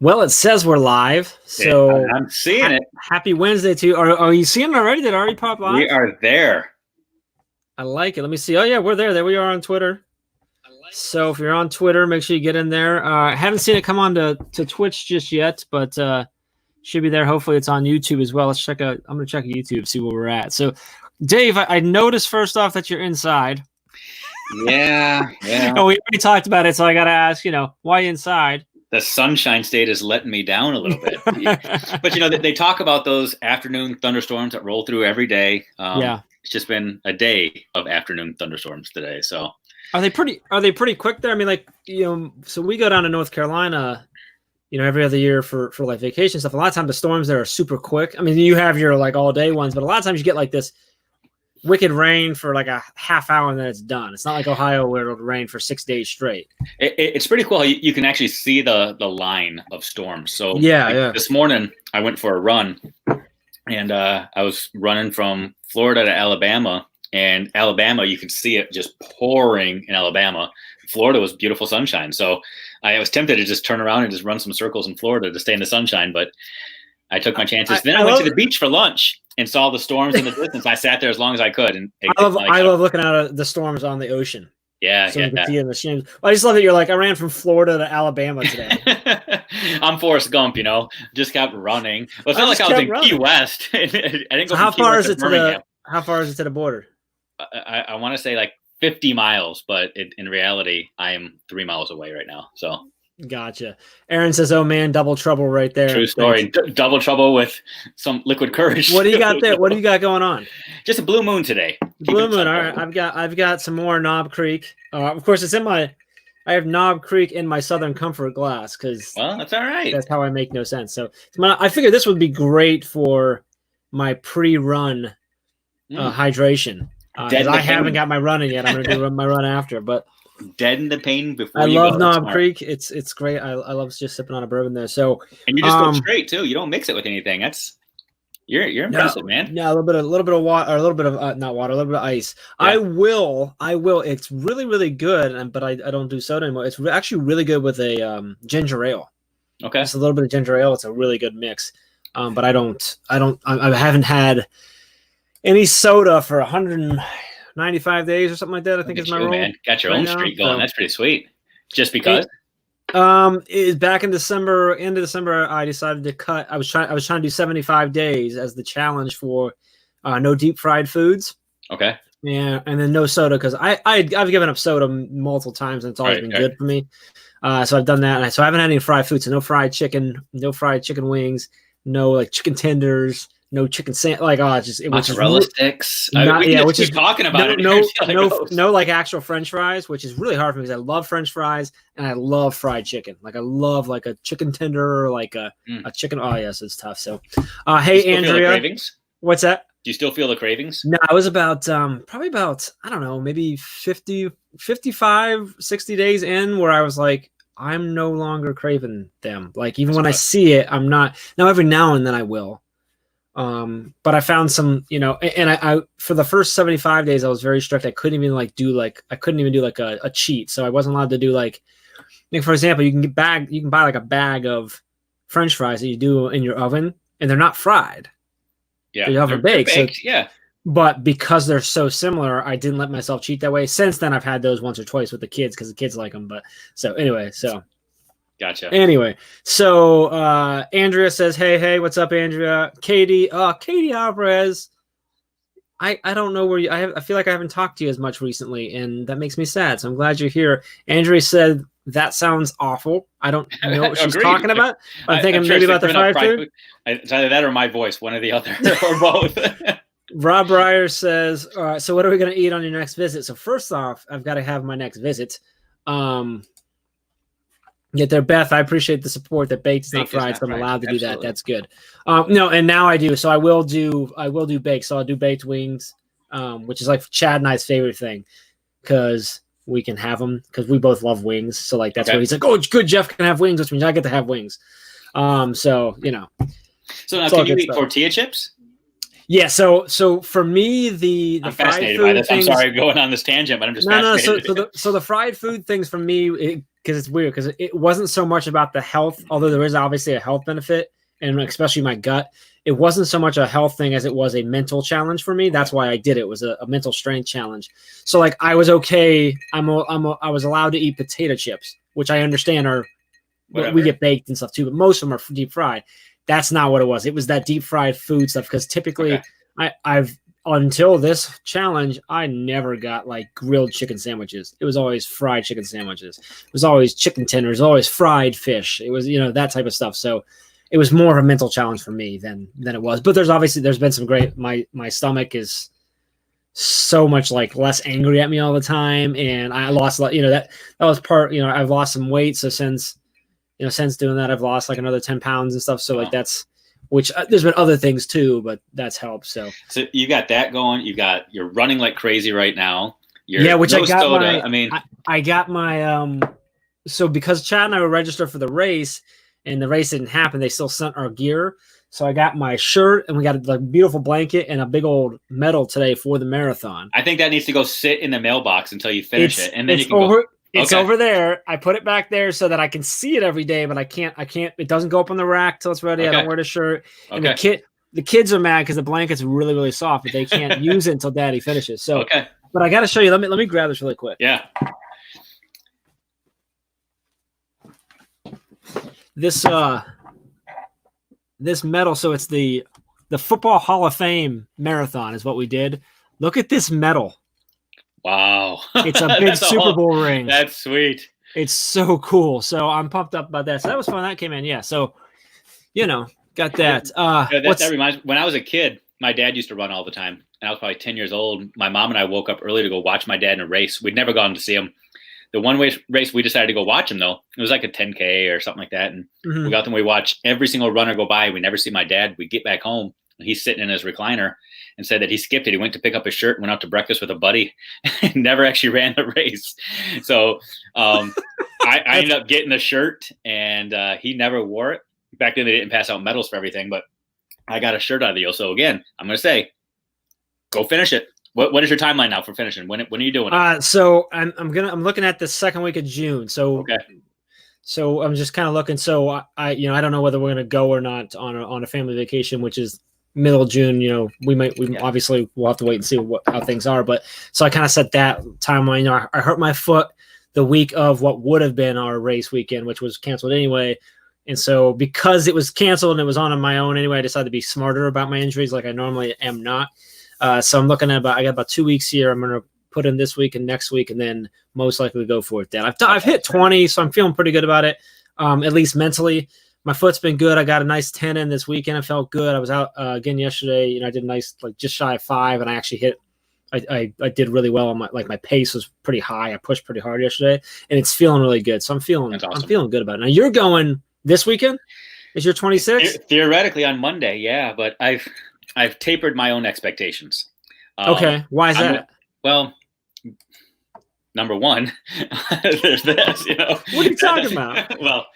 Well, it says we're live, so I'm seeing it. Happy Wednesday to you. Are you seeing it already? Did it already pop live? We are there. I like it. Let me see. Oh, yeah, we're there. There we are on Twitter. So if you're on Twitter, make sure you get in there. I haven't seen it come on to Twitch just yet, but should be there. Hopefully it's on YouTube as well. Let's check out. I'm going to check YouTube, see where we're at. So, Dave, I noticed first off that you're inside. Yeah. Oh, we already talked about it, so I got to ask, why inside? The sunshine state is letting me down a little bit. But, they talk about those afternoon thunderstorms that roll through every day. Yeah. It's just been a day of afternoon thunderstorms today. So Are they pretty quick there? I mean, so we go down to North Carolina, every other year for like vacation stuff. A lot of times the storms there are super quick. I mean, you have your like all day ones, but a lot of times you get like this wicked rain for like a half hour and then it's done. It's not like Ohio where it'll rain for 6 days straight. It's pretty cool. You can actually see the line of storms. So yeah. This morning I went for a run, and I was running from Florida to Alabama. And Alabama, you could see it just pouring in Alabama. Florida was beautiful sunshine. So I was tempted to just turn around and just run some circles in Florida to stay in the sunshine, but I took my chances. Then I went to the beach for lunch and saw the storms in the distance. I sat there as long as I could. And I love looking at the storms on the ocean. Yeah, so you can see in the streams. I just love that you're like, I ran from Florida to Alabama today. I'm Forrest Gump, just kept running. Well, it's not like I was in Key West. I didn't go. How far is it to the border? I want to say like 50 miles, but in reality, I am 3 miles away right now. So. Gotcha. Aaron says, "Oh man, double trouble right there." True story. Double trouble with some liquid courage. What do you got there? What do you got going on? Just a blue moon today. Blue moon. All right. I've got some more Knob Creek. Of course, I have Knob Creek in my Southern Comfort glass because that's all right. That's how I make no sense. So I figured this would be great for my pre-run hydration. I haven't got my running yet. I'm going to do my run after, but. Deaden the pain before I love Knob Creek. It's great. I love just sipping on a bourbon there. So and you just go straight too. You don't mix it with anything. That's you're impressive, man. Yeah, a little bit of water, or a little bit of not water, a little bit of ice. Yeah. I will. It's really really good, but I don't do soda anymore. It's actually really good with a ginger ale. Okay, just a little bit of ginger ale. It's a really good mix. But I haven't had any soda for 195 days or something like that. I think is my rule. Man. Got your own streak going. That's pretty sweet. Just because. Is back in December, end of December, I decided to cut. I was trying to do 75 days as the challenge for no deep fried foods. Okay. Yeah, and then no soda because I've given up soda multiple times and it's always been good for me. So I've done that, and so I haven't had any fried food. So no fried chicken wings, no like chicken tenders. No chicken sandwich, mozzarella sticks. Which is talking about no, like actual French fries, which is really hard for me because I love French fries and I love fried chicken. Like I love like a chicken tender or like a chicken. Oh yes, it's tough. So, hey Andrea, what's that? Do you still feel the cravings? No, I was about probably about I don't know, maybe 50, 55, 60 days in where I was like, I'm no longer craving them. Like even when I see it, I'm not. Now every now and then I will. But I found some, and I for the first 75 days I was very strict. I couldn't even do a cheat. So I wasn't allowed to do like for example, you can buy like a bag of French fries that you do in your oven and they're not fried. Yeah. They oven baked. So, yeah. But because they're so similar, I didn't let myself cheat that way. Since then I've had those once or twice with the kids because the kids like them. But so anyway, Gotcha. Anyway, so Andrea says, hey, what's up, Andrea? Katie Alvarez. I don't know where I feel like I haven't talked to you as much recently, and that makes me sad. So I'm glad you're here. Andrea said that sounds awful. I don't know what she's talking about. I'm thinking maybe about the fried food. It's either that or my voice, one or the other, or both. Rob Breyer says, all right, so what are we going to eat on your next visit? So first off, I've got to have my next visit. Get there, Beth. I appreciate the support. That baked is not fried, so I'm allowed to do that. That's good. No, and now I do. So I will do baked. So I'll do baked wings, which is like Chad and I's favorite thing, because we can have them because we both love wings. So like that's where he's like, oh, it's good. Jeff can have wings, which means I get to have wings. So So now can you eat tortilla chips? Yeah, so for me, the I'm fascinated by this. I'm sorry going on this tangent, but I'm just fascinated. So the fried food things for me, because it's weird because it wasn't so much about the health, although there is obviously a health benefit, and especially my gut. It wasn't so much a health thing as it was a mental challenge for me. That's why I did it. It was a mental strength challenge. So like I was okay. I was allowed to eat potato chips, which I understand are we get baked and stuff too, but most of them are deep fried. That's not what it was. It was that deep fried food stuff because typically I've until this challenge, I never got like grilled chicken sandwiches. It was always fried chicken sandwiches. It was always chicken tenders, always fried fish. It was, that type of stuff. So it was more of a mental challenge for me than it was. But there's been some great, my stomach is so much like less angry at me all the time. And I lost, that was part, I've lost some weight. So since doing that, I've lost like another 10 pounds and stuff. So like that's, which there's been other things too, but that's helped. So you got that going. You're running like crazy right now. Which I got I got my, so because Chad and I were registered for the race and the race didn't happen, they still sent our gear. So I got my shirt and we got a beautiful blanket and a big old medal today for the marathon. I think that needs to go sit in the mailbox until you finish it. And then you can go. It's over there. I put it back there so that I can see it every day, but I can't, it doesn't go up on the rack till it's ready. I don't wear the shirt. And the kids are mad because the blanket's really, really soft, but they can't use it until daddy finishes. So, but I got to show you, let me grab this really quick. Yeah. This medal. So it's the Football Hall of Fame marathon is what we did. Look at this medal. Wow. It's a big Super Bowl ring. That's sweet. It's so cool. So I'm pumped up about that. So that was fun. That came in. Yeah. So, got that. That reminds me, when I was a kid, my dad used to run all the time. And I was probably 10 years old. My mom and I woke up early to go watch my dad in a race. We'd never gone to see him. The one race we decided to go watch him, though, it was like a 10K or something like that. And we got them. We watched every single runner go by. We never see my dad. We get back home. And he's sitting in his recliner and said that he skipped it. He went to pick up his shirt and went out to breakfast with a buddy and never actually ran the race. So I ended up getting the shirt and he never wore it. Back then they didn't pass out medals for everything, but I got a shirt out of the deal. So again, I'm going to say, go finish it. What is your timeline now for finishing? When are you doing it? So I'm looking at the second week of June. So So I'm just kind of looking. So I don't know whether we're going to go or not on a family vacation, which is middle of June. Obviously we'll have to wait and see how things are. But so I kind of set that timeline. I hurt my foot the week of what would have been our race weekend, which was canceled anyway. And so because it was canceled and it was on my own anyway, I decided to be smarter about my injuries like I normally am not. So I'm looking at I got about 2 weeks here. I'm going to put in this week and next week, and then most likely go for it then. I've hit 20, so I'm feeling pretty good about it, at least mentally. My foot's been good. I got a nice 10 in this weekend. I felt good. I was out again yesterday. I did a nice, just shy of 5, and I actually hit. I did really well. My pace was pretty high. I pushed pretty hard yesterday, and it's feeling really good. So I'm feeling good about it. Now you're going this weekend. Is your 26? Theoretically on Monday, yeah, but I've tapered my own expectations. Okay, why is that? Well, number one, there's this. What are you talking about? Well,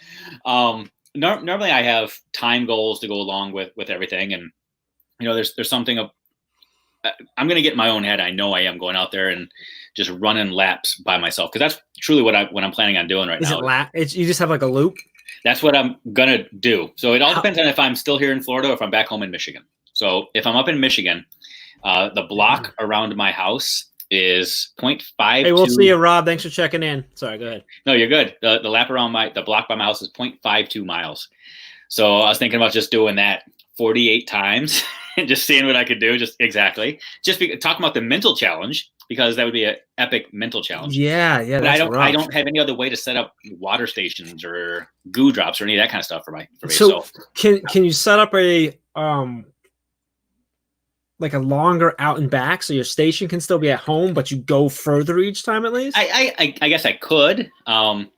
normally I have time goals to go along with everything, and there's something I'm going to get in my own head. I know I am going out there and just running laps by myself because that's truly what I'm planning on doing right now. Is it you just have like a loop? That's what I'm going to do. So it all depends on if I'm still here in Florida or if I'm back home in Michigan. So if I'm up in Michigan, the block around my house is 0.5. Hey, we'll see you, Rob. Thanks for checking in. Sorry, go ahead. No, you're good. The lap around the block by my house is 0.52 miles. So I was thinking about just doing that 48 times and just seeing what I could do. Just exactly. Talking about the mental challenge, because that would be an epic mental challenge. Yeah. But I don't have any other way to set up water stations or goo drops or any of that kind of stuff for me. So can you set up a like a longer out and back so your station can still be at home, but you go further each time at least? I guess I could. I'm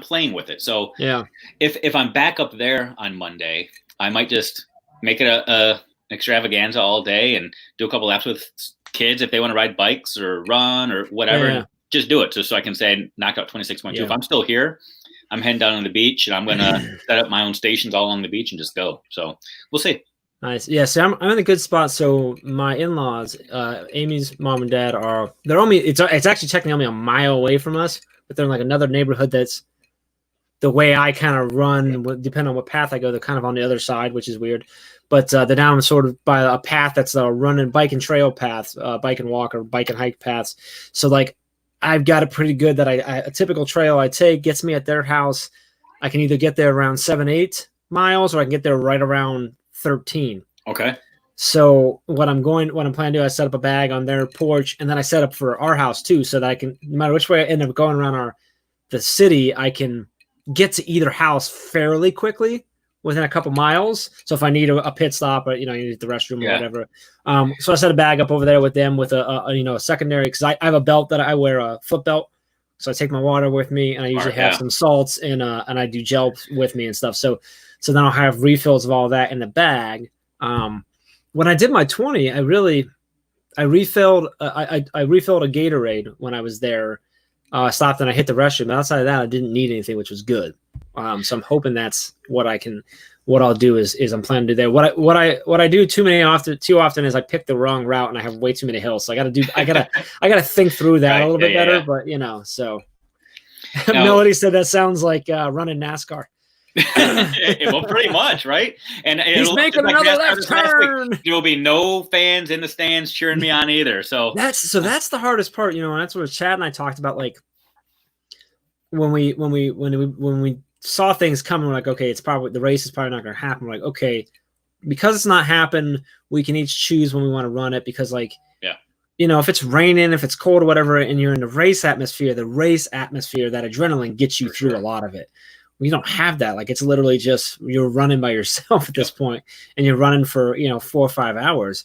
playing with it. So yeah, if I'm back up there on Monday, I might just make it a extravaganza all day and do a couple laps with kids if they want to ride bikes or run or whatever. Yeah. Just do it so I can say knock out 26.2. If I'm still here, I'm heading down on the beach and I'm gonna set up my own stations all along the beach and just go. So we'll see. Nice. Yeah, so I'm in a good spot. So my in-laws, Amy's mom and dad they're only it's actually technically only a mile away from us, but they're in like another neighborhood that's the way I kind of run, depending on what path I go, they're kind of on the other side, which is weird. But they're down sort of by a path that's a running bike and trail path, bike and walk or bike and hike paths. So like I've got it pretty good that a typical trail I take gets me at their house. I can either get there around 7-8 miles or I can get there right around 13. Okay. So what I'm planning to do, I set up a bag on their porch, and then I set up for our house too, so that I can, no matter which way I end up going around the city, I can get to either house fairly quickly within a couple miles. So if I need a pit stop or, you need the restroom or whatever. So I set a bag up over there with them with a secondary, because I have a belt that I wear, a foot belt. So I take my water with me, and I usually have some salts and I do gel with me and stuff. So then I'll have refills of all that in the bag. When I did my 20, I refilled a Gatorade when I was there. I stopped and I hit the restroom. But outside of that, I didn't need anything, which was good. So I'm hoping that's what I'll do is I'm planning to do there. What I do too often is I pick the wrong route and I have way too many hills. So I gotta think through that a little bit better. But so now, Melody said that sounds like running NASCAR. Well, pretty much, right? And he's making another left turn. There will be no fans in the stands cheering me on either. So that's the hardest part, and that's what Chad and I talked about. Like when we saw things coming, we're like, okay, the race is probably not going to happen. We're like, okay, because it's not happened, we can each choose when we want to run it. Because if it's raining, if it's cold or whatever, and you're in the race atmosphere, that adrenaline gets you through a lot of it. We don't have that. Like, it's literally just you're running by yourself at this point, and you're running for 4 or 5 hours.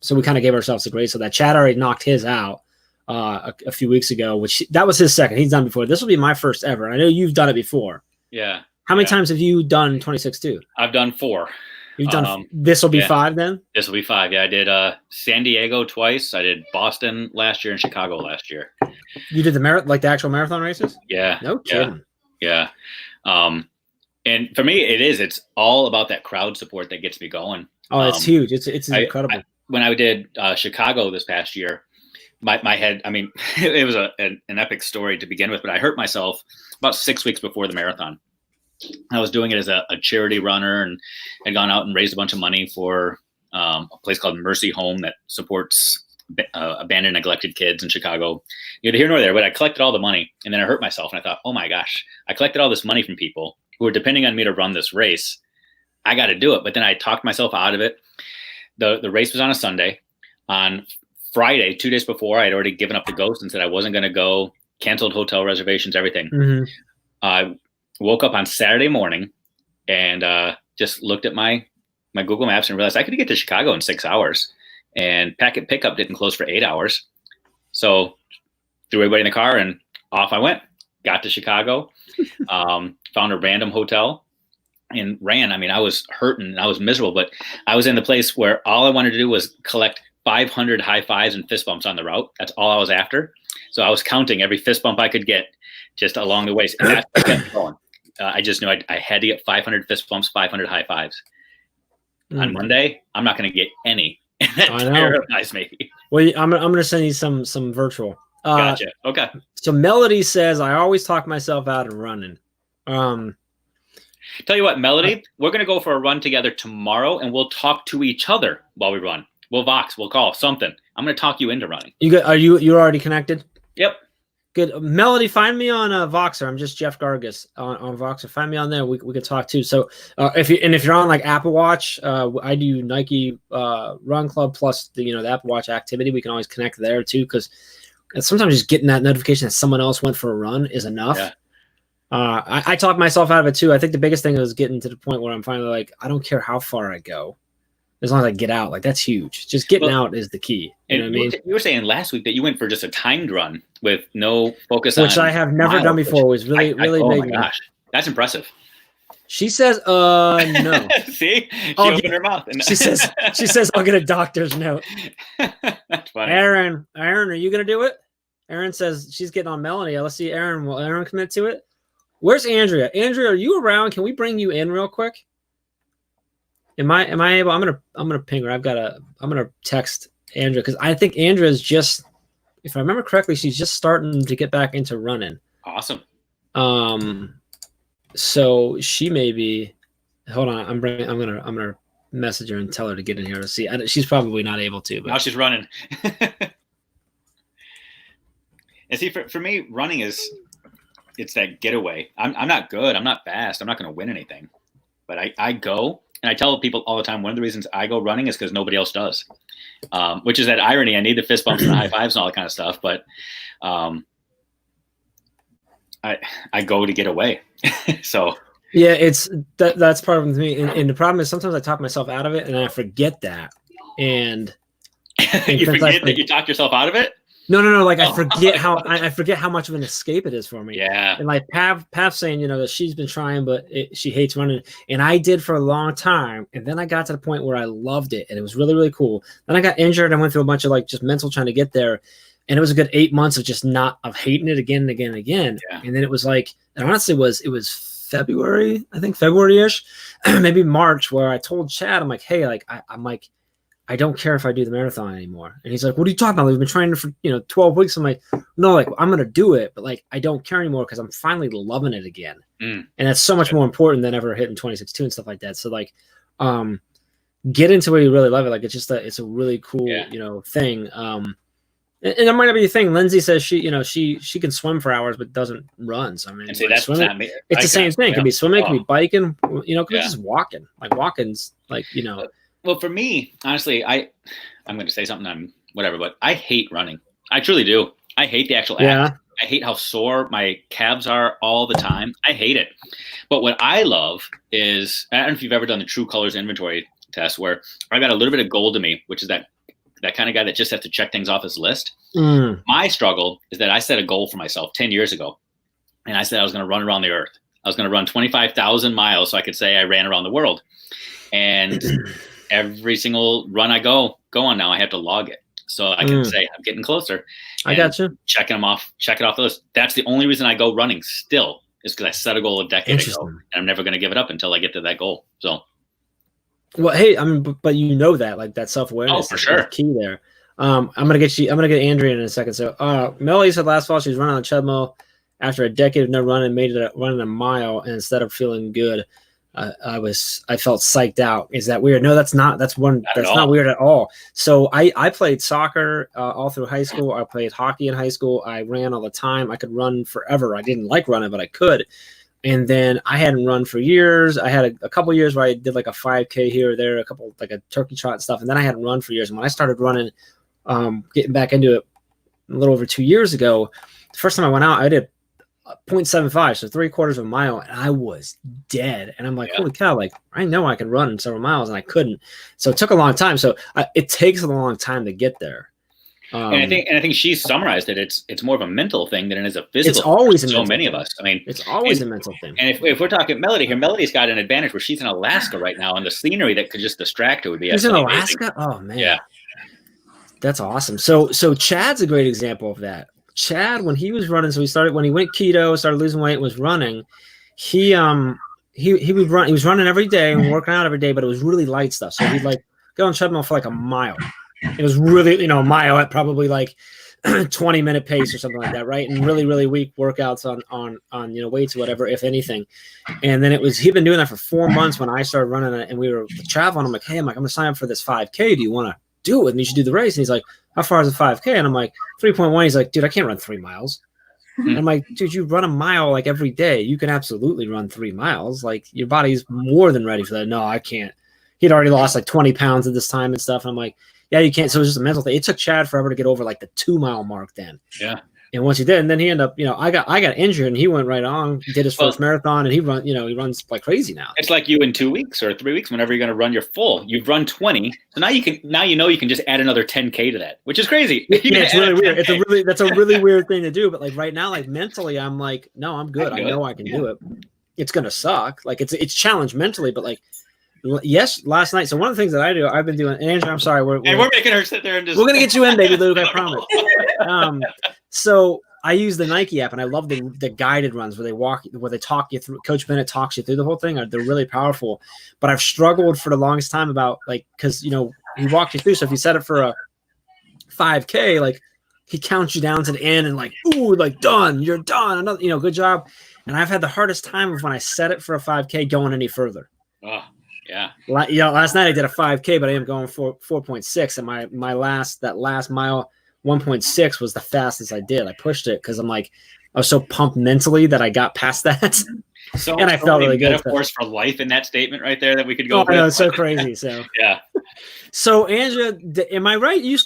So we kind of gave ourselves a grace. So that Chad already knocked his out a few weeks ago, that was his second. He's done before. This will be my first ever. I know you've done it before. Yeah. How many times have you done 26-2? I've done 4. You've done. This will be 5 then. This will be 5. Yeah, I did San Diego twice. I did Boston last year and Chicago last year. You did the actual marathon races? Yeah. No kidding. Yeah. And for me, it's all about that crowd support that gets me going. Oh, it's huge. It's incredible. When I did Chicago this past year, my head, I mean, it was an epic story to begin with, but I hurt myself about 6 weeks before the marathon. I was doing it as a charity runner and had gone out and raised a bunch of money for a place called Mercy Home that supports abandoned, neglected kids in Chicago. Neither here nor there, but I collected all the money, and then I hurt myself, and I thought, oh my gosh, I collected all this money from people who are depending on me to run this race. I got to do it. But then I talked myself out of it. The race was on a Sunday. On Friday, 2 days before, I had already given up the ghost and said I wasn't going to go, canceled hotel reservations, everything. Mm-hmm. I woke up on Saturday morning and just looked at my Google Maps and realized I could get to Chicago in 6 hours. And packet pickup didn't close for 8 hours. So threw everybody in the car and off I went. Got to Chicago, found a random hotel and ran. I mean, I was hurting and I was miserable, but I was in the place where all I wanted to do was collect 500 high fives and fist bumps on the route. That's all I was after. So I was counting every fist bump I could get just along the way. And that's what kept going. I just knew I had to get 500 fist bumps, 500 high fives. On Monday, I'm not going to get any. And that terrifies me. Well, I'm going to send you some virtual. Gotcha. Okay. So Melody says, I always talk myself out of running. Tell you what, Melody, we're going to go for a run together tomorrow, and we'll talk to each other while we run. We'll Vox, we'll call something. I'm going to talk you into running. You're already connected? Yep. Good. Melody, find me on Voxer. I'm just Jeff Gargas on Voxer. Find me on there. We could talk too. So if you're on like Apple Watch, I do Nike Run Club plus the Apple Watch activity. We can always connect there too, because sometimes just getting that notification that someone else went for a run is enough. Yeah. I talk myself out of it too. I think the biggest thing is getting to the point where I'm finally like, I don't care how far I go, as long as I get out. Like, that's huge. Just getting out is the key. You know what I mean? You were saying last week that you went for just a timed run with no focus on, which I have never done before. It was really big. Oh my gosh, that's impressive. She says, no. See, she opened her mouth. she says, I'll get a doctor's note. That's funny. Aaron, are you gonna do it? Aaron says she's getting on Melanie. Let's see, Aaron. Will Aaron commit to it? Where's Andrea? Andrea, are you around? Can we bring you in real quick? Am I able? I'm gonna ping her. I'm gonna text Andrea, because I think Andrea's just, if I remember correctly, she's just starting to get back into running. Awesome. So she may be. Hold on, I'm gonna message her and tell her to get in here to see. She's probably not able to. But now she's running. And see, for me, running it's that getaway. I'm not good. I'm not fast. I'm not going to win anything. But I go, and I tell people all the time, one of the reasons I go running is because nobody else does, which is that irony. I need the fist bumps and the high fives and all that kind of stuff. But I go to get away. So yeah, that's part of it to me. And the problem is sometimes I talk myself out of it, and I forget that. And you forget that you talked yourself out of it? No. Like I forget how much of an escape it is for me. Yeah. And like Pav saying, that she's been trying, but she hates running. And I did for a long time. And then I got to the point where I loved it, and it was really, really cool. Then I got injured. I went through a bunch of like just mental trying to get there. And it was a good 8 months of just of hating it again and again and again. Yeah. And then it was like, and honestly it was February, I think February-ish, maybe March, where I told Chad, I'm like, hey, like I'm like, I don't care if I do the marathon anymore. And he's like, what are you talking about? We've been training for 12 weeks. I'm like, no, like I'm gonna do it, but like I don't care anymore because I'm finally loving it again. And that's so much more important than ever hitting 26.2 and stuff like that. So like get into where you really love it. Like it's a really cool, thing. And it might not be a thing. Lindsay says she can swim for hours but doesn't run. So I mean, see, that's swimming, it's the same thing. It could be swimming, it could be biking, could be just walking. Like walking's like, Well, for me, honestly, I'm going to say something, whatever, but I hate running. I truly do. I hate the actual act. I hate how sore my calves are all the time. I hate it. But what I love is, I don't know if you've ever done the True Colors inventory test, where I got a little bit of gold to me, which is that kind of guy that just has to check things off his list. My struggle is that I set a goal for myself 10 years ago, and I said I was going to run around the earth. I was going to run 25,000 miles so I could say I ran around the world. And every single run I go on now, I have to log it. So I can say I'm getting closer. I got you. Check it off the list. That's the only reason I go running still, is because I set a goal a decade ago, and I'm never going to give it up until I get to that goal. So. Well, hey, I mean, but that, like that self-awareness for sure. is key there. I'm gonna get Andrea in a second. So Melody said last fall she was running on treadmill after a decade of no running, made it running a mile, and instead of feeling good, I felt psyched out. Is that weird? No, that's not. That's not weird at all. So I played soccer all through high school. I played hockey in high school. I ran all the time. I could run forever. I didn't like running, but I could. And then I hadn't run for years. I had a couple years where I did like a 5K here or there, a couple like a turkey trot and stuff. And then I hadn't run for years. And when I started running, getting back into it a little over 2 years ago, the first time I went out, I did 0.75, so 3/4 of a mile, and I was dead. And I'm like, holy cow, like I know I can run several miles, and I couldn't. So it took a long time. So it takes a long time to get there. And I think she summarized it. It's more of a mental thing than it is a physical. It's always for so many of us. I mean, it's always a mental thing. And if we're talking Melody here, Melody's got an advantage where she's in Alaska right now, and the scenery that could just distract her would be. She's in Alaska. Amazing. Oh man, yeah, that's awesome. So Chad's a great example of that. Chad, when he was running, when he went keto, started losing weight, was running. He would run. He was running every day and working out every day, but it was really light stuff. So he'd like go on treadmill for like a mile. It was really, a mile at probably like 20-minute pace or something like that, right? And really, really weak workouts on weights or whatever, if anything. And then he'd been doing that for 4 months when I started running it, and we were traveling. I'm like, hey, I'm going to sign up for this 5K. Do you want to do it? And you should do the race. And he's like, how far is a 5K? And I'm like, 3.1. He's like, dude, I can't run 3 miles. And I'm like, dude, you run a mile like every day. You can absolutely run 3 miles. Like your body's more than ready for that. No, I can't. He'd already lost like 20 pounds at this time and stuff. And I'm like, yeah, you can't. So it was just a mental thing. It took Chad forever to get over like the 2 mile mark then. Yeah. And once he did, and then he ended up, I got injured and he went right on, did his first marathon, and he runs like crazy now. It's like you in 2 weeks or 3 weeks, whenever you're going to run your full, you've run 20. So now you can just add another 10K to that, which is crazy. Yeah, it's really weird. That's a really weird thing to do. But like right now, like mentally, I'm like, no, I'm good. I know I can do it. It's going to suck. Like it's challenge mentally, but like, yes, last night. So one of the things that I've been doing, and Andrew, I'm sorry, we're making her sit there and just. We're gonna get you in, baby Luke. I promise. So I use the Nike app, and I love the guided runs where they talk you through. Coach Bennett talks you through the whole thing. They're really powerful. But I've struggled for the longest time about because he walked you through. So if you set it for a 5K, like he counts you down to the end and like, ooh, like done, you're done. Another, good job. And I've had the hardest time of when I set it for a 5K going any further. Oh, yeah. Last night I did a 5K, but I am going for 4.6, and my last mile 1.6 was the fastest I did. I pushed it because I was so pumped mentally that I got past that. So, and I felt really good. Metaphors for life in that statement right there that we could go. I know, it's so crazy. So yeah. So Andrea, am I right? You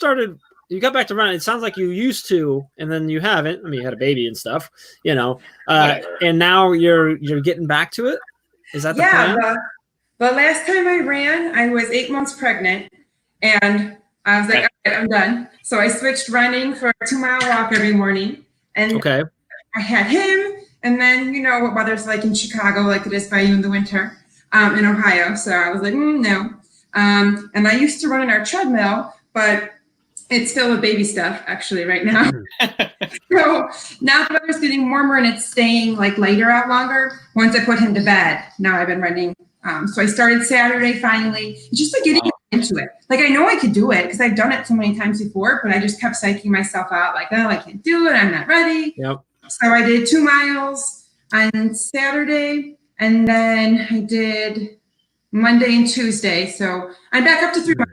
got back to running. It sounds like you used to, and then you haven't. I mean, you had a baby and stuff, and now you're getting back to it. Is that the plan? The last time I ran, I was 8 months pregnant, and I was like, all right, I'm done. So I switched running for a 2-mile walk every morning, and I had him. And then, what weather's like in Chicago, like it is by you in the winter, in Ohio. So I was like, no. And I used to run in our treadmill, but it's filled with baby stuff actually right now. So now the weather's getting warmer and it's staying like later out longer. Once I put him to bed, now I've been running. So I started Saturday finally, just like getting into it. Like I know I could do it because I've done it so many times before, but I just kept psyching myself out like, oh, I can't do it. I'm not ready. Yep. So I did 2 miles on Saturday, and then I did Monday and Tuesday. So I'm back up to 3 miles.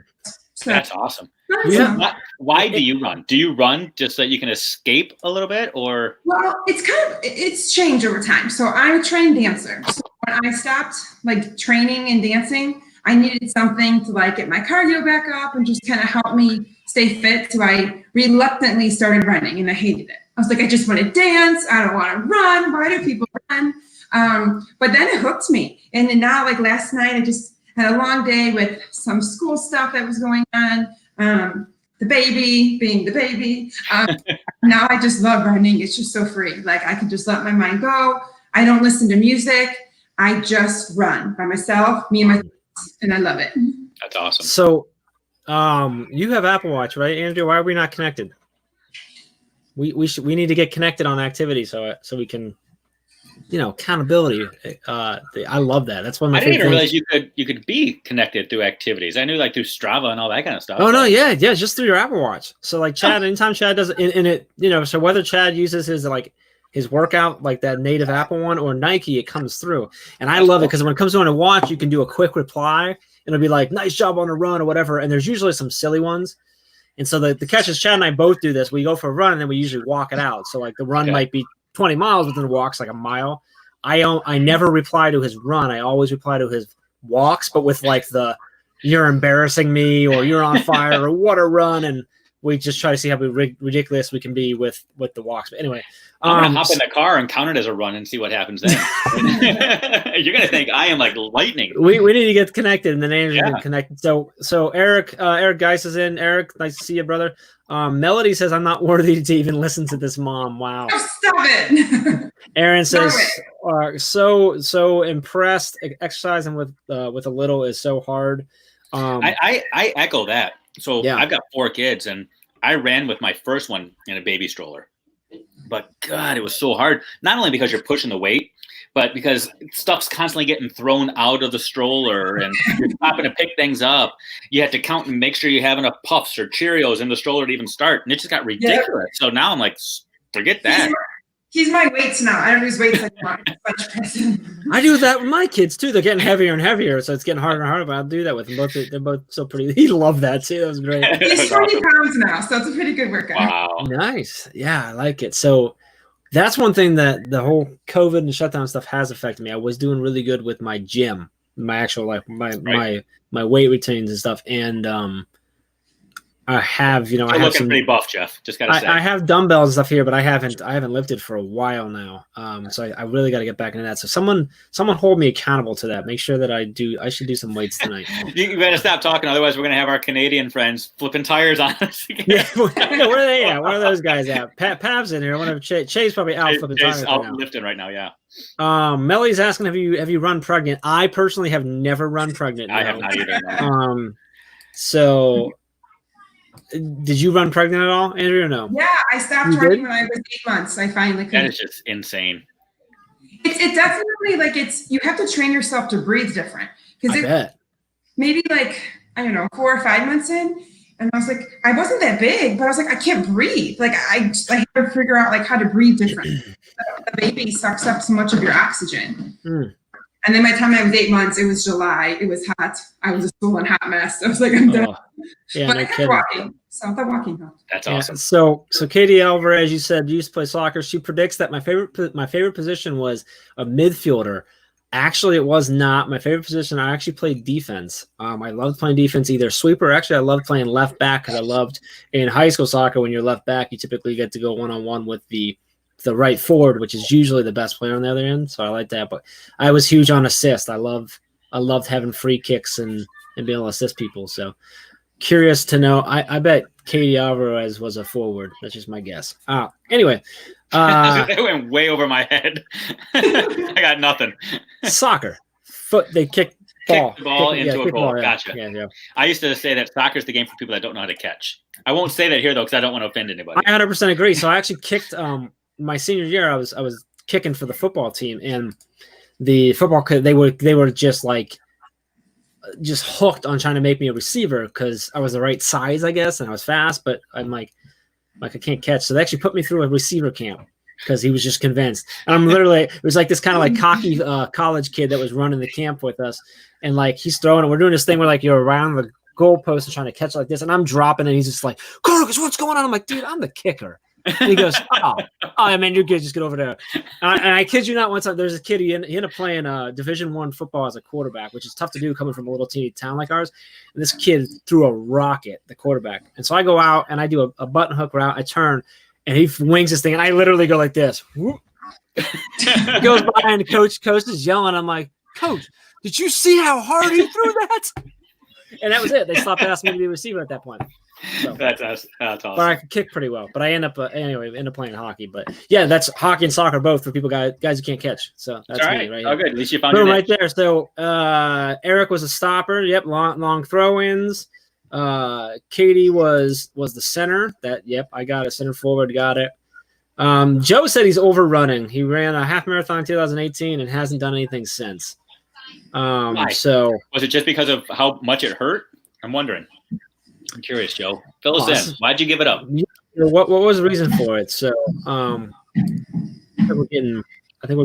So that's awesome. Yeah. Why do you run? Do you run just so that you can escape a little bit, or? Well, it's changed over time. So I'm a trained dancer. So when I stopped like training and dancing, I needed something to like get my cardio back up and just kind of help me stay fit. So I reluctantly started running, and I hated it. I was like, I just want to dance. I don't want to run. Why do people run? But then it hooked me. And then now, like last night, I just had a long day with some school stuff that was going on. The baby being the baby. Now I just love running. It's just so free. Like I can just let my mind go. I don't listen to music. I just run by myself, me and my thoughts, and I love it. That's awesome. So you have Apple Watch, right, Andrea? Why are we not connected? We need to get connected on activity so we can, accountability. I love that. That's one of my favorite things. I didn't even realize you could be connected through activities. I knew like through Strava and all that kind of stuff. Oh no, yeah, just through your Apple Watch. So like Chad, anytime Chad does it, so whether Chad uses his workout, like that native Apple one, or Nike, it comes through. And I love it because when it comes on a watch, you can do a quick reply and it'll be like, nice job on the run or whatever. And there's usually some silly ones. And so the catch is Chad and I both do this. We go for a run and then we usually walk it out. So like the run might be 20 miles, but then the walk's like a mile. I never reply to his run. I always reply to his walks, but with like you're embarrassing me or you're on fire or what a run. And we just try to see how ridiculous we can be with the walks. But anyway, I'm gonna hop in the car and count it as a run and see what happens then. You're gonna think I am like lightning. We need to get connected, and then Andrew get connected. So Eric Geis is in. Eric, nice to see you, brother. Melody says I'm not worthy to even listen to this, Mom. Wow. Oh, stop it. Aaron says so impressed. Exercising with a little is so hard. I echo that. So I've got 4 kids, and I ran with my first one in a baby stroller. But God, it was so hard. Not only because you're pushing the weight, but because stuff's constantly getting thrown out of the stroller and you're stopping to pick things up. You have to count and make sure you have enough Puffs or Cheerios in the stroller to even start. And it just got ridiculous. Yeah. So now I'm like, forget that. He's my weights now. I don't lose weights anymore. I do that with my kids too. They're getting heavier and heavier, so it's getting harder and harder. But I'll do that with them. They're both so pretty. He loved that too. That was great. He's 20 pounds now, so it's a pretty good workout. Wow, nice. Yeah, I like it. So that's one thing that the whole COVID and shutdown stuff has affected me. I was doing really good with my gym, my actual my weight routines and stuff, and I have, I have looking pretty buff, Jeff. Just gotta say, I have dumbbells and stuff here, but I haven't lifted for a while now. So I really got to get back into that. So someone hold me accountable to that. Make sure that I should do some weights tonight. You better stop talking, otherwise we're gonna have our Canadian friends flipping tires on us again. Yeah, where are they at? Where are those guys at? Pav's in here. One of Chay's probably out flipping tires. Out lifting right now. Yeah. Melly's asking, have you run pregnant? I personally have never run pregnant. I have not either. No. So. Did you run pregnant at all, Andrew, or no? Yeah, I stopped running when I was 8 months. I finally could. That is just insane. It's definitely you have to train yourself to breathe different. I bet. Maybe 4 or 5 months in, And I was like, I wasn't that big, but I was like, I can't breathe. Like I had to figure out like how to breathe different. The baby sucks up so much of your oxygen. And then by the time I was 8 months, it was July. It was hot. I was a swollen hot mess. I was like, I'm done. Yeah, but no I kept kidding. walking. So the walking helped. That's awesome. So Katie Alvarez, you said you used to play soccer. She predicts that my favorite position was a midfielder. Actually, it was not my favorite position. I actually played defense. I loved playing defense, either sweeper. Actually, I loved playing left back because I loved in high school soccer when you're left back, you typically get to go one-on-one with the right forward, which is usually the best player on the other end. So I like that. But I was huge on assist. I loved having free kicks and being able to assist people. So curious to know. I bet Katie Alvarez was a forward. That's just my guess. Anyway. They went way over my head. I got nothing. Soccer. They kick the ball into a goal. Yeah. Gotcha. Yeah. I used to say that soccer is the game for people that don't know how to catch. I won't say that here, though, because I don't want to offend anybody. I 100% agree. So I actually kicked my senior year. I was kicking for the football team, and the football they were just hooked on trying to make me a receiver because I was the right size, I guess, and I was fast, but I'm like I can't catch. So they actually put me through a receiver camp because he was just convinced. And I'm literally, it was like this kind of like cocky college kid that was running the camp with us. And like he's throwing it. We're doing this thing where like you're around the goalpost and trying to catch like this. And I'm dropping and he's just like, Gargas, what's going on? I'm like, dude, I'm the kicker. And he goes, oh, man, you're good. Just get over there. And I kid you not, one time there's a kid, he ended up playing Division I football as a quarterback, which is tough to do coming from a little teeny town like ours. And this kid threw a rocket, the quarterback. And so I go out and I do a button hook route. I turn and he wings this thing. And I literally go like this. Whoop. He goes by and the coach is yelling. I'm like, Coach, did you see how hard he threw that? And that was it. They stopped asking me to be a receiver at that point. So, that's awesome. But I could kick pretty well. But I end up playing hockey. But yeah, that's hockey and soccer both for people guys who can't catch. So that's all right. Me right Oh, here. good. At least you found Boom, your right there. So Eric was a stopper. Yep, long throw-ins. Katie was the center. I got it. Center forward, got it. Joe said he's overrunning. He ran a half marathon in 2018 and hasn't done anything since. So was it just because of how much it hurt? I'm wondering. I'm curious, Joe. Fill us in. Why'd you give it up? What was the reason for it? So I think we're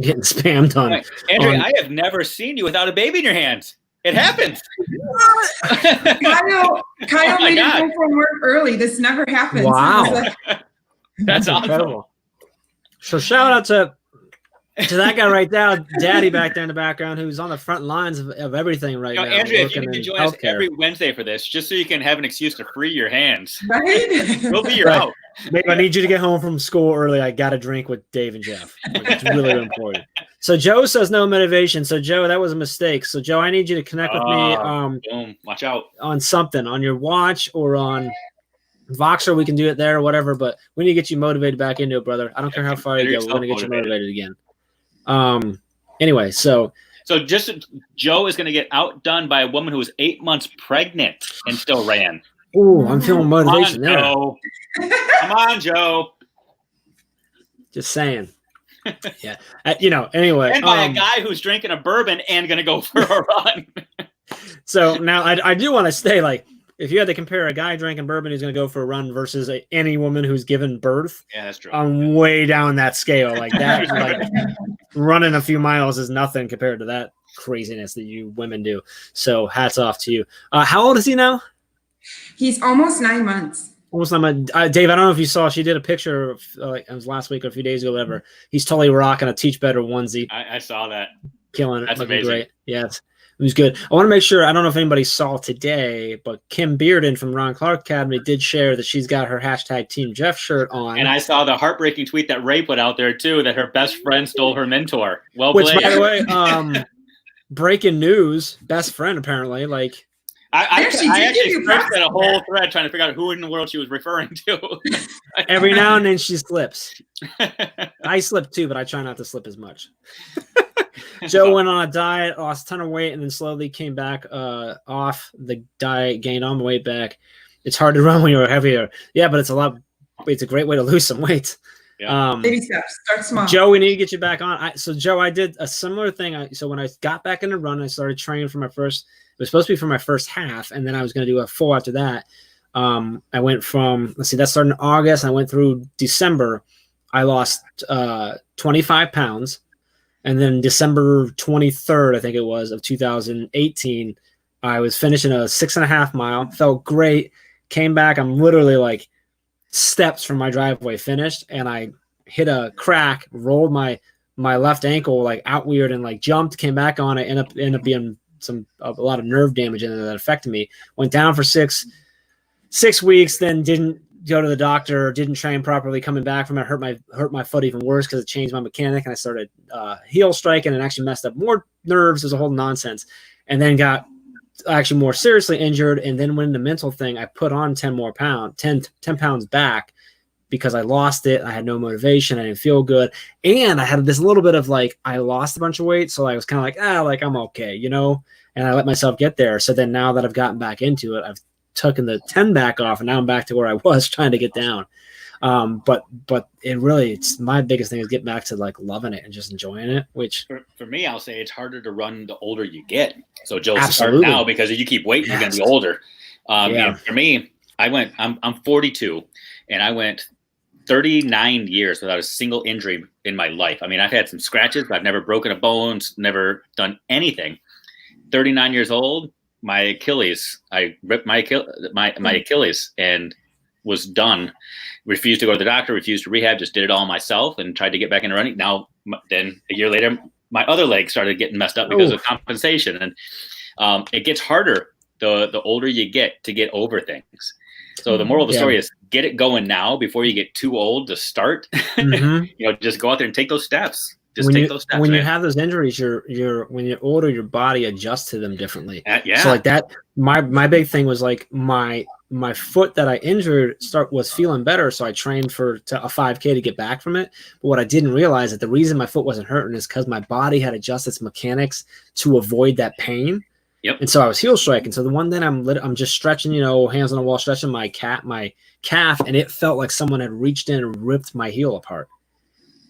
getting spammed on. Right. Andrea, I have never seen you without a baby in your hands. It happens. Kyle made it home from work early. This never happens. Wow. That's awesome. Incredible. So shout out to that guy right now, Daddy back there in the background, who's on the front lines of everything right now. Andrea, if you can join us every Wednesday for this, just so you can have an excuse to free your hands. Right? We'll be your out. Babe, I need you to get home from school early. I got to drink with Dave and Jeff. It's really important. So Joe says no motivation. So Joe, that was a mistake. So Joe, I need you to connect with me. Boom. Watch out. On something, on your watch or on Voxer. We can do it there or whatever, but we need to get you motivated back into it, brother. I don't care how far you go. We're going to get you motivated again. Anyway, so just Joe is going to get outdone by a woman who was 8 months pregnant and still ran. Ooh, I'm feeling motivation there. Come on, Joe. Just saying. Yeah. Anyway. And by a guy who's drinking a bourbon and going to go for a run. So now I do want to stay like, if you had to compare a guy drinking bourbon who's going to go for a run versus any woman who's given birth, yeah, that's true. I'm way down that scale. Like that, like running a few miles is nothing compared to that craziness that you women do. So hats off to you. How old is he now? He's almost 9 months. Almost 9 months. Dave, I don't know if you saw, she did a picture of it was last week or a few days ago, whatever. He's totally rocking a Teach Better onesie. I saw that. Killing it. That's looking amazing. Great. Yes. It was good. I want to make sure, I don't know if anybody saw today, but Kim Bearden from Ron Clark Academy did share that she's got her hashtag Team Jeff shirt on. And I saw the heartbreaking tweet that Ray put out there too, that her best friend stole her mentor. Well Which, played. by the way, breaking news, best friend apparently. Like I actually searched a whole thread trying to figure out who in the world she was referring to. Every now and then she slips. I slip too, but I try not to slip as much. Joe went on a diet, lost a ton of weight, and then slowly came back off the diet, gained all the weight back. It's hard to run when you're heavier. Yeah, but it's a great way to lose some weight. Yeah. Baby steps, start small. Joe, we need to get you back on. So Joe, I did a similar thing. So when I got back in the run, I started training for it was supposed to be for my first half, and then I was going to do a full after that. I went from, let's see, that started in August. I went through December. I lost 25 pounds. And then December 23rd, I think it was, of 2018, I was finishing a 6.5 mile. Felt great. Came back. I'm literally like steps from my driveway finished. And I hit a crack, rolled my left ankle like out weird and like jumped, came back on it, ended up being a lot of nerve damage in it that affected me. Went down for six weeks, then didn't go to the doctor, didn't train properly. Coming back from it, hurt my foot even worse because it changed my mechanic, and I started heel striking and actually messed up more nerves. It was a whole nonsense, and then got actually more seriously injured. And then when the mental thing, I put on 10 pounds back because I lost it. I had no motivation. I didn't feel good, and I had this little bit of like I lost a bunch of weight, so I was kind of like I'm okay, you know. And I let myself get there. So then now that I've gotten back into it, I've taken the 10 back off, and now I'm back to where I was trying to get down. But it's my biggest thing is get back to like loving it and just enjoying it, which for me, I'll say it's harder to run the older you get. So Joe's absolutely. Start now because if you keep waiting, you're going to be older. And for me, I'm 42 and I went 39 years without a single injury in my life. I mean, I've had some scratches, but I've never broken a bone, never done anything. 39 years old, my Achilles, I ripped my Achilles and was done. Refused to go to the doctor, refused to rehab, just did it all myself and tried to get back into running. Now, then a year later, my other leg started getting messed up because of compensation. And it gets harder the older you get to get over things. So the moral of the story is get it going now before you get too old to start. Mm-hmm. Just go out there and take those steps. Those steps. When you have those injuries, when you're older, your body adjusts to them differently. Yeah. So like that, my big thing was like my foot that I injured was feeling better, so I trained to a 5K to get back from it. But what I didn't realize that the reason my foot wasn't hurting is because my body had adjusted its mechanics to avoid that pain. Yep. And so I was heel striking. So the one day I'm just stretching, hands on the wall, stretching my calf, and it felt like someone had reached in and ripped my heel apart.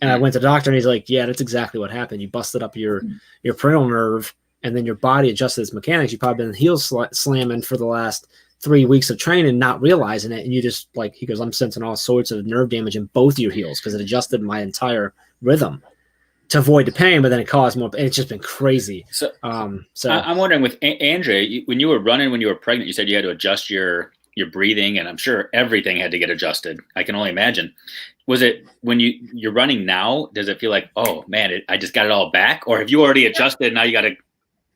And I went to the doctor, and he's like, yeah, that's exactly what happened. You busted up your peroneal nerve, and then your body adjusted its mechanics. You've probably been heel slamming for the last 3 weeks of training, not realizing it. And you just he goes, I'm sensing all sorts of nerve damage in both your heels because it adjusted my entire rhythm to avoid the pain, but then it caused more. It's just been crazy. So I'm wondering with Andrea, when you were running, when you were pregnant, you said you had to adjust your breathing, and I'm sure everything had to get adjusted. I can only imagine. Was it when you're running now, does it feel like, oh man, I just got it all back? Or have you already adjusted and now you got to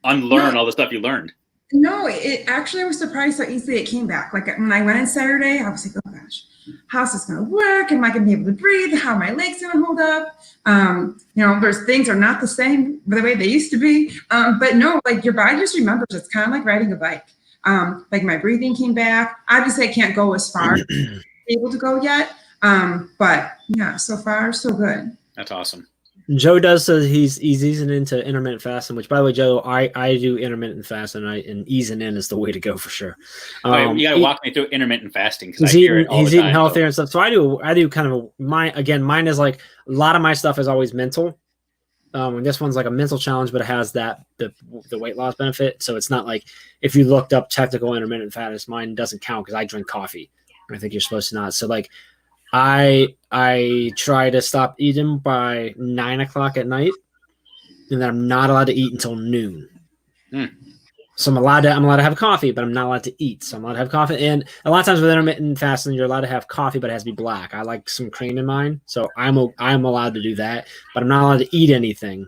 unlearn all the stuff you learned? No, I was surprised how easily it came back. Like when I went in Saturday, I was like, oh gosh, how's this going to work? Am I going to be able to breathe? How are my legs going to hold up? There's things are not the same the way they used to be. But no, like your body just remembers. It's kind of like riding a bike. Like my breathing came back. Obviously I can't go as far as I'm able to go yet. But yeah, so far so good. That's awesome. Joe does so he's easing into intermittent fasting, which by the way, Joe, I do intermittent fasting, and easing in is the way to go for sure. You got to walk me through intermittent fasting because he's eating healthier and stuff. So I do kind of mine is like a lot of my stuff is always mental. And this one's like a mental challenge, but it has the weight loss benefit. So it's not like if you looked up technical intermittent fasting, mine doesn't count because I drink coffee. I think you're supposed to not. So like I try to stop eating by 9 o'clock at night, and then I'm not allowed to eat until noon. So I'm allowed to have coffee, but I'm not allowed to eat. So I'm allowed to have coffee. And a lot of times with intermittent fasting, you're allowed to have coffee, but it has to be black. I like some cream in mine. So I'm allowed to do that, but I'm not allowed to eat anything.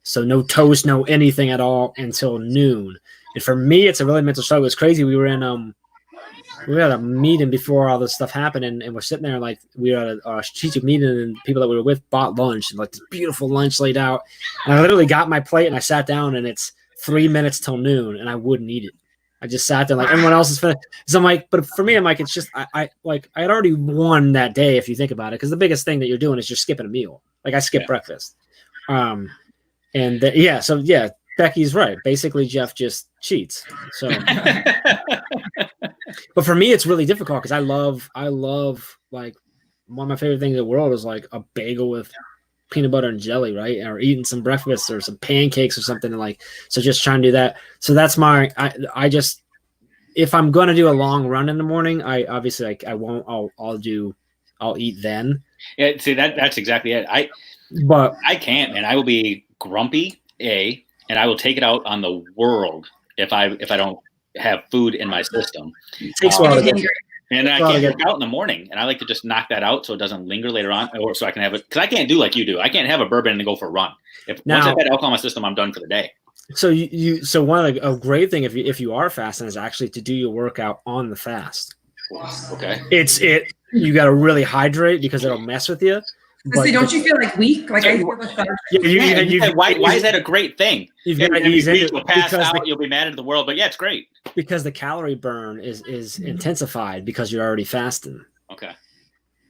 So no toast, no anything at all until noon. And for me, it's a really mental struggle. It's crazy. We had a meeting before all this stuff happened, and we're sitting there like we were at a strategic meeting, and people that we were with bought lunch, and like this beautiful lunch laid out. And I literally got my plate and I sat down, and it's 3 minutes till noon, and I wouldn't eat it. I just sat there like everyone else is finished. So I'm like, but for me, I'm like, it's just I had already won that day if you think about it, because the biggest thing that you're doing is you're skipping a meal. Like I skip breakfast, Becky's right. Basically, Jeff just cheats. So, but for me, it's really difficult because I love like one of my favorite things in the world is like a bagel with peanut butter and jelly, right? Or eating some breakfast or some pancakes or something like. So just trying to do that. So that's if I'm going to do a long run in the morning, I obviously I won't, I'll eat then. Yeah. See, that's exactly it. I can't, man. I will be grumpy, and I will take it out on the world if I don't have food in my system. It takes a while to get. And then I can't work out in the morning, and I like to just knock that out so it doesn't linger later on, or so I can have it. Because I can't do like you do. I can't have a bourbon and go for a run. Once I've had alcohol in my system, I'm done for the day. So so one of a great thing if you are fasting is actually to do your workout on the fast. Okay. You got to really hydrate because it'll mess with you. But don't you feel like weak? Like I feel like why is that a great thing? You've got to ease into you'll pass out, you'll be mad at the world, but yeah, it's great. Because the calorie burn is intensified because you're already fasting. Okay.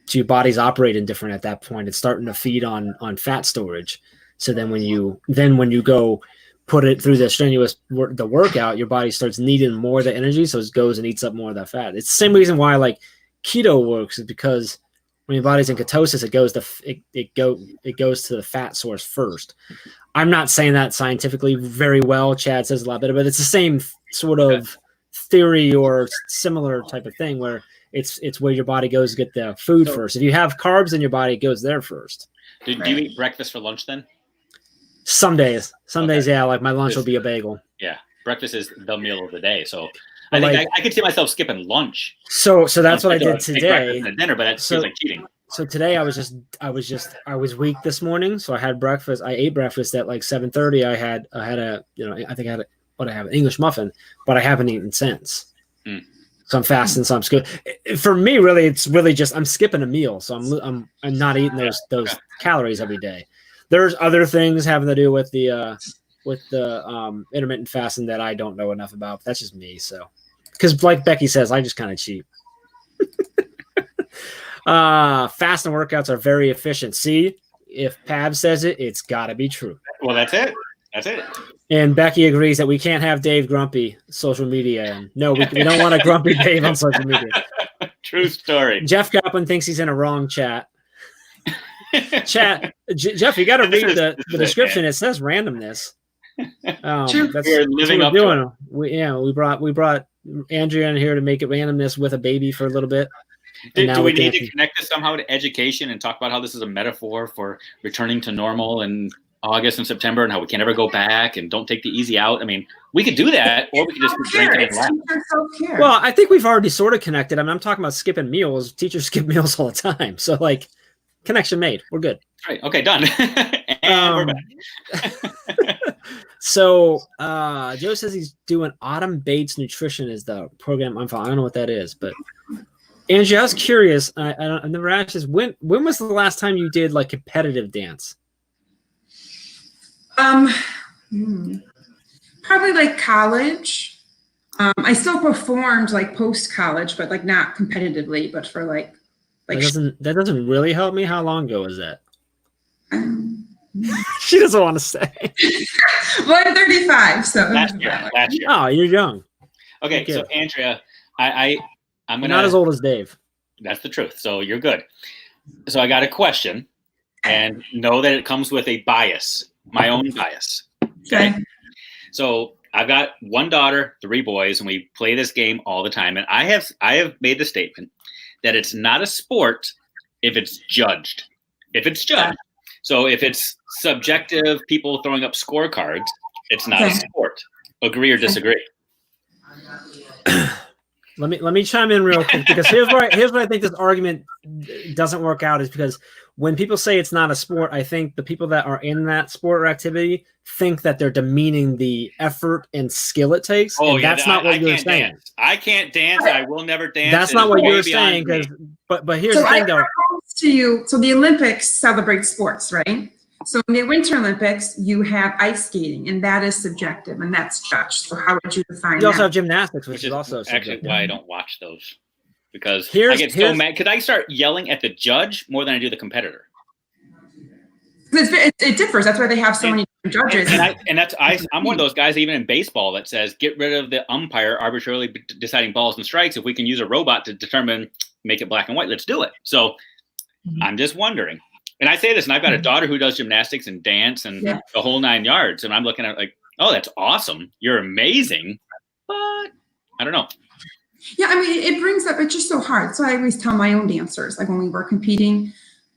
So your body's operating different at that point. It's starting to feed on fat storage. So then when you go put it through the workout, your body starts needing more of the energy, so it goes and eats up more of that fat. It's the same reason why like keto works, is because when your body's in ketosis, it goes to the fat source first. I'm not saying that scientifically very well. Chad says a lot better, but it's the same sort of theory or similar type of thing where it's where your body goes to get the food first. If you have carbs in your body, it goes there first. Do you eat breakfast for lunch then? Some days, yeah. Like my lunch will be a bagel. Yeah, breakfast is the meal of the day. So I think I could see myself skipping lunch. So that's what I did today. And dinner, but that feels like cheating. So today I was weak this morning. So I had breakfast. I ate breakfast at like 7:30. I had an English muffin, but I haven't eaten since. So I'm fasting. So I'm good. For me, really, it's really just I'm skipping a meal. So I'm not eating those calories every day. There's other things having to do with the intermittent fasting that I don't know enough about. But that's just me. So, because like Becky says, I just kind of cheat. Fasting workouts are very efficient. See, if Pab says it, it's got to be true. Well, that's it. That's it. And Becky agrees that we can't have Dave grumpy social media. And no, we don't want a grumpy Dave on social media. True story. Jeff Goplin thinks he's in a wrong chat. Jeff, you got to read the description. It says randomness. That's We're living what up we're to doing. We brought Andrea in here to make it randomness with a baby for a little bit. Do we need to connect this somehow to education and talk about how this is a metaphor for returning to normal in August and September and how we can never go back and don't take the easy out? I mean, we could do that, or we could just drink it and laugh. Well, I think we've already sort of connected. I mean, I'm talking about skipping meals. Teachers skip meals all the time. So, like, connection made. We're good. Right. Okay, done. And we're back. So, Joe says he's doing Autumn Bates Nutrition is the program I'm following. I don't know what that is, but Angie, I was curious. I never asked this. When was the last time you did like competitive dance? Probably like college. I still performed like post college, but like not competitively, but for like that doesn't really help me. How long ago was that? She doesn't want to say. Well, I'm 35, so last year. Oh, you're young. Okay, so Andrea, I'm gonna. You're not as old as Dave. That's the truth. So you're good. So I got a question, and know that it comes with a bias, my own bias. Okay. So I've got one daughter, 3 boys, and we play this game all the time. And I have made the statement that it's not a sport if it's judged. If it's judged. So if it's subjective, people throwing up scorecards, it's not a sport. Agree or disagree? Let me chime in real quick, because here's what I think this argument doesn't work out is because when people say it's not a sport, I think the people that are in that sport or activity think that they're demeaning the effort and skill it takes. Oh, and that's not what you're saying. I can't dance. I will never dance. That's not what you're saying. But here's the thing, though. So the Olympics celebrate sports, right? So in the Winter Olympics, you have ice skating, and that is subjective, and that's judged. So how would you define that? You also have gymnastics, which is also actually subjective. why I don't watch those. Because I get so mad. Because I start yelling at the judge more than I do the competitor. It differs. That's why they have so many judges. I'm one of those guys, even in baseball, that says get rid of the umpire arbitrarily deciding balls and strikes. If we can use a robot to make it black and white, let's do it. So I'm just wondering. And I say this, and I've got a daughter who does gymnastics and dance and the whole 9 yards. And I'm looking at it like, oh, that's awesome. You're amazing. But I don't know. Yeah, I mean, it brings up, it's just so hard. So I always tell my own dancers, like when we were competing,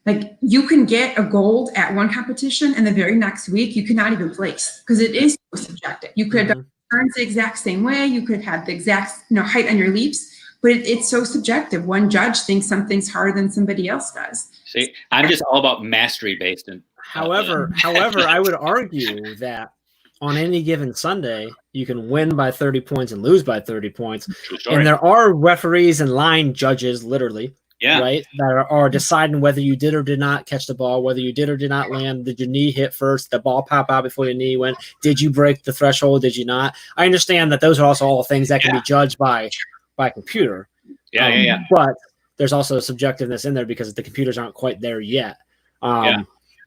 like you can get a gold at one competition and the very next week you cannot even place because it is so subjective. You could have turns the exact same way. You could have the exact height on your leaps, but it's so subjective. One judge thinks something's harder than somebody else does. See, I'm just all about mastery based. And however, I would argue that on any given Sunday, you can win by 30 points and lose by 30 points. And there are referees and line judges, literally, right, that are deciding whether you did or did not catch the ball, whether you did or did not land. Did your knee hit first? The ball pop out before your knee went? Did you break the threshold? Did you not? I understand that those are also all things that can be judged by computer. But there's also subjectiveness in there because the computers aren't quite there yet.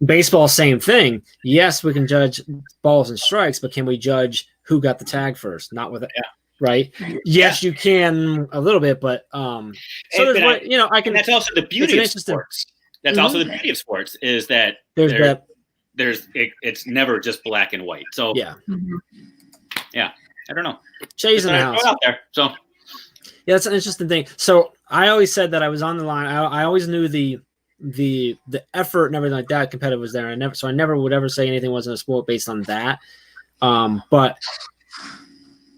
Baseball, same thing. Yes, we can judge balls and strikes, but can we judge who got the tag first? Not with it, right? Yes, you can a little bit, but so there's I can. And that's also the beauty of sports. That's also the beauty of sports is that it's never just black and white. So I don't know. Shay's in the house out there. So that's an interesting thing. So I always said that I was on the line. I always knew the effort and everything like that competitive was there. I never would ever say anything wasn't a sport based on that. But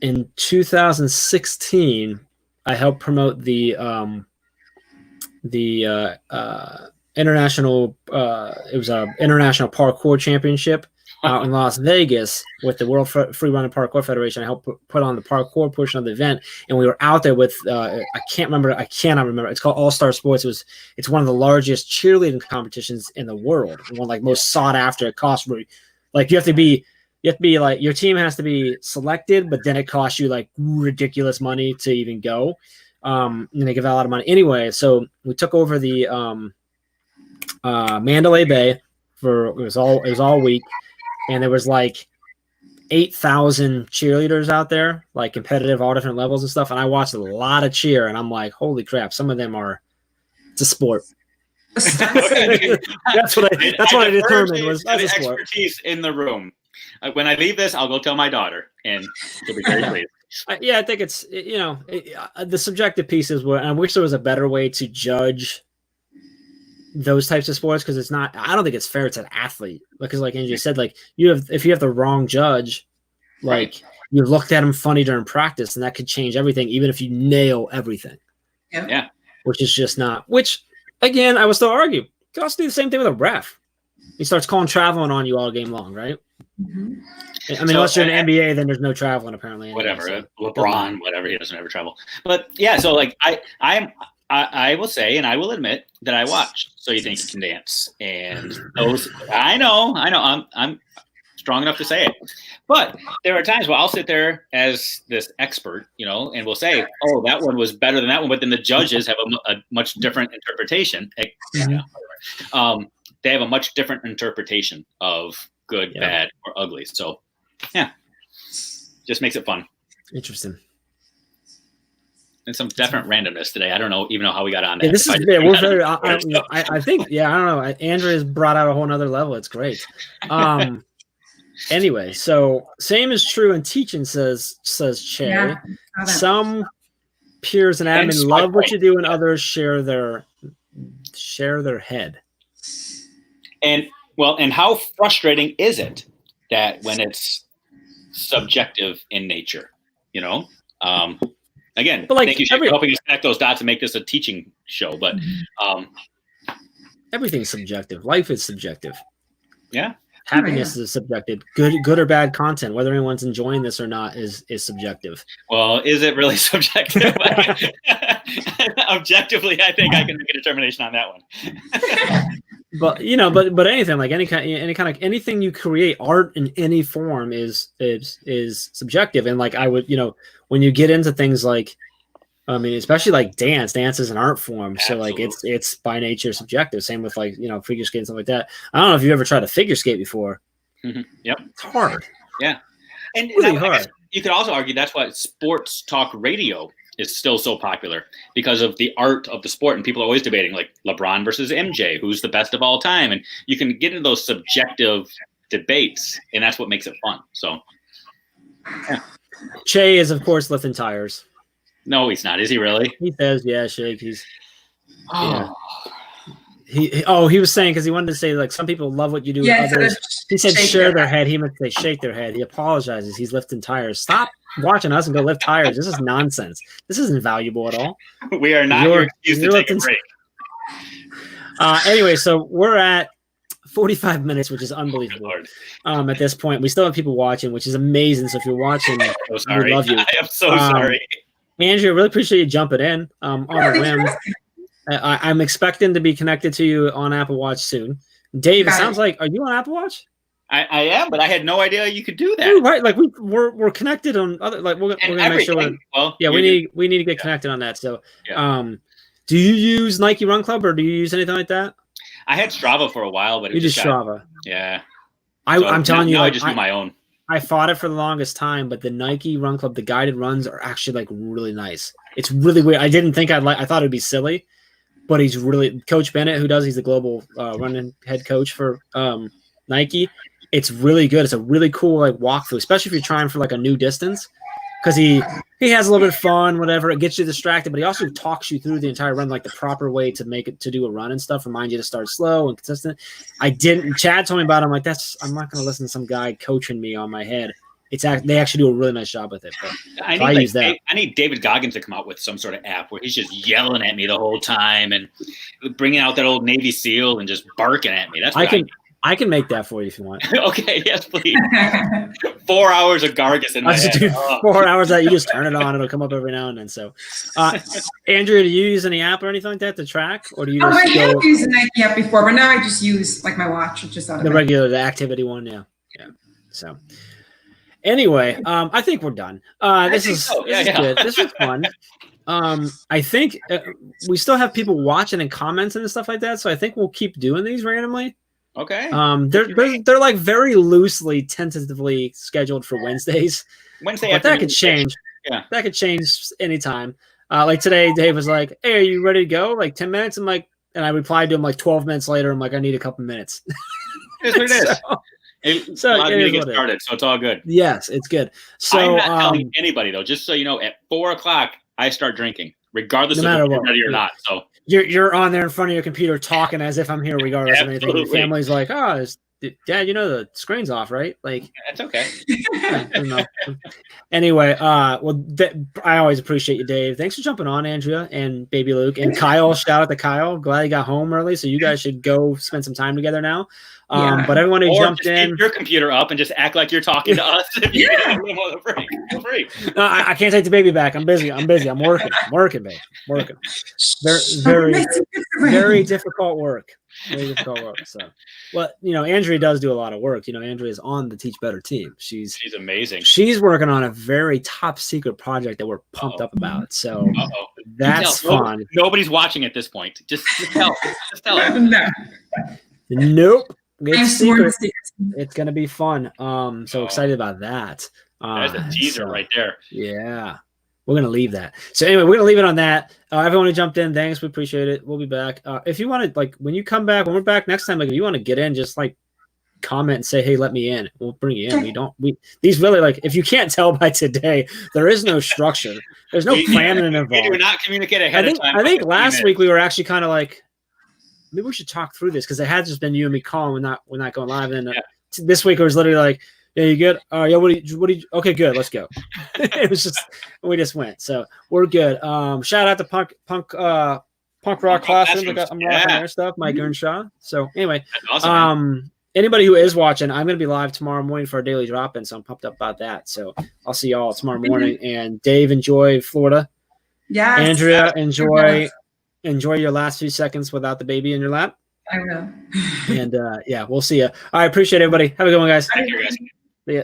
in 2016, I helped promote the international. It was a international parkour championship out in Las Vegas with the World Free Running Parkour Federation. I helped put on the parkour portion of the event, and we were out there with I cannot remember. It's called All Star Sports. It's one of the largest cheerleading competitions in the world. One like most sought after. It costs like you have to be like your team has to be selected, but then it costs you like ridiculous money to even go. And they give out a lot of money anyway. So we took over the Mandalay Bay it was all week. And there was like 8,000 cheerleaders out there, like competitive, all different levels and stuff. And I watched a lot of cheer, and I'm like, holy crap! Some of them it's a sport. that's what I determined was that's a sport. Expertise in the room. When I leave this, I'll go tell my daughter, and she'll be very pleased. I think it's the subjective pieces were. And I wish there was a better way to judge those types of sports because it's not. I don't think it's fair to an athlete because, like Angie said, like if you have the wrong judge, like you looked at him funny during practice, and that could change everything, even if you nail everything. Yeah. Which is just not. Which again, I would still argue. You can also do the same thing with a ref. He starts calling traveling on you all game long, right? Mm-hmm. I mean, unless you're in the NBA, then there's no traveling apparently. Whatever, LeBron, whatever, he doesn't ever travel. But yeah, so like I will say, and I will admit that I watched So You Think You Can Dance, and those I know, I'm strong enough to say it. But there are times where I'll sit there as this expert, and we'll say, "Oh, that one was better than that one," but then the judges have a much different interpretation. They have a much different interpretation of good, bad, or ugly. So, just makes it fun. Interesting. And some definite randomness today. I don't even know how we got on that. Yeah, this is we're very. I think I don't know. Andrew has brought out a whole nother level. It's great. Anyway, so same is true in teaching, says Che. Yeah, some peers and admin love what you do, and others share their head. And how frustrating is it that when it's subjective in nature, Again, but thank you for helping us connect those dots and make this a teaching show. But everything's subjective. Life is subjective. Yeah. Happiness is subjective. Good or bad content, whether anyone's enjoying this or not, is subjective. Well, is it really subjective? Objectively, I think I can make a determination on that one. But anything like any kind of anything you create, art in any form is subjective. And like I would, when you get into things like, I mean, especially like dance is an art form. Absolutely. So like it's by nature subjective. Same with like, figure skate and stuff like that. I don't know if you've ever tried to figure skate before. Mm-hmm. Yep. It's hard. Yeah. And really hard. You could also argue that's why sports talk radio is still so popular, because of the art of the sport. And people are always debating like LeBron versus MJ, who's the best of all time. And you can get into those subjective debates, and that's what makes it fun. So, yeah. Che is, of course, lifting tires. No, he's not. Is he really? He says, yeah, shake. He's Oh. yeah. He was saying because he wanted to say like some people love what you do. Yeah, others. He said share their head. He meant to say shake their head. He apologizes. He's lifting tires. Stop watching us and go lift tires. This is nonsense. This isn't valuable at all. We are not your excuse to take a break. Anyway, so we're at 45 minutes, which is unbelievable. At this point, we still have people watching, which is amazing. So if you're watching, we love you. I am so sorry. Andrew, I really appreciate you jumping in on a whim. I'm expecting to be connected to you on Apple Watch soon. Dave, it sounds like, are you on Apple Watch? I am, but I had no idea you could do that. Ooh, right, like we're connected on other. Like we're gonna make sure. We need to get connected on that. So, do you use Nike Run Club or do you use anything like that? I had Strava for a while, but you just Strava. Yeah, I'm telling you, I just do my own. I fought it for the longest time, but the Nike Run Club, the guided runs are actually like really nice. It's really weird. I didn't think I thought it'd be silly, but he's really Coach Bennett, he's the global running head coach for Nike. It's really good. It's a really cool like walkthrough, especially if you're trying for like a new distance, because he has a little bit of fun, whatever. It gets you distracted, but he also talks you through the entire run, like the proper way to make it to do a run and stuff. Remind you to start slow and consistent. Chad told me about it. I'm like, I'm not going to listen to some guy coaching me on my head. They actually do a really nice job with it. But I need David Goggins to come out with some sort of app where he's just yelling at me the whole time and bringing out that old Navy SEAL and just barking at me. That's what I can make that for you if you want. Okay, yes, please. 4 hours of Gargas in my head. 4 hours that you just turn it on, it'll come up every now and then. So, Andrea, do you use any app or anything like that to track, or do you? I have used a Nike app before, but now I just use like my watch, which is the activity one. Yeah. So, anyway, I think we're done. This is good. This was fun. I think we still have people watching and commenting and stuff like that, so I think we'll keep doing these randomly. Okay. They're like very loosely, tentatively scheduled for Wednesdays. But that could change. Yeah, that could change anytime. Like today, Dave was like, "Hey, are you ready to go?" Like 10 minutes. I'm like, and I replied to him like 12 minutes later. I'm like, "I need a couple minutes." It is what it is. So I need to get started, so it's all good. Yes, it's good. So I'm not telling anybody though. Just so you know, at 4 o'clock, I start drinking, regardless of if you're ready or not. So. You're on there in front of your computer talking as if I'm here regardless of anything. Your family's like, oh, Dad, the screen's off, right? Like that's okay. Anyway, I always appreciate you, Dave. Thanks for jumping on, Andrea and Baby Luke and Kyle. Shout out to Kyle. Glad he got home early, so you guys should go spend some time together now. But everyone who jumped in, keep your computer up and just act like you're talking to us. Feel free. No, I can't take the baby back. I'm busy. I'm working, babe. Working. Very difficult work. Very difficult work. So, well, Andrea does do a lot of work. Andrea is on the Teach Better team. She's amazing. She's working on a very top secret project that we're pumped up about. So that's fun. Nobody's watching at this point. Just tell. Just tell them. Nope. It's secret. It's gonna be fun. So excited about that. There's a teaser right there. Yeah. We're going to leave that. So anyway, we're going to leave it on that. Everyone who jumped in, thanks. We appreciate it. We'll be back. If you want to, when you come back, when we're back next time, if you want to get in, just comment and say, hey, let me in. We'll bring you in. These really if you can't tell by today, there is no structure. There's no planning involved. We do not communicate ahead of time. I think last week we were actually kind of maybe we should talk through this because it had just been you and me calling. We're not going live. And this week it was literally yeah, you good? Yeah, what do you okay, good, let's go. It was we just went. So we're good. Shout out to punk rock classroom. I'm rocking their stuff, Mike Earnshaw. So anyway, that's awesome, anybody who is watching, I'm gonna be live tomorrow morning for our daily drop in, so I'm pumped up about that. So I'll see y'all tomorrow morning. And Dave, enjoy Florida. Yeah. Andrea, enjoy your last few seconds without the baby in your lap. I will. And we'll see you. I appreciate everybody. Have a good one, guys. Thank you, guys. See ya.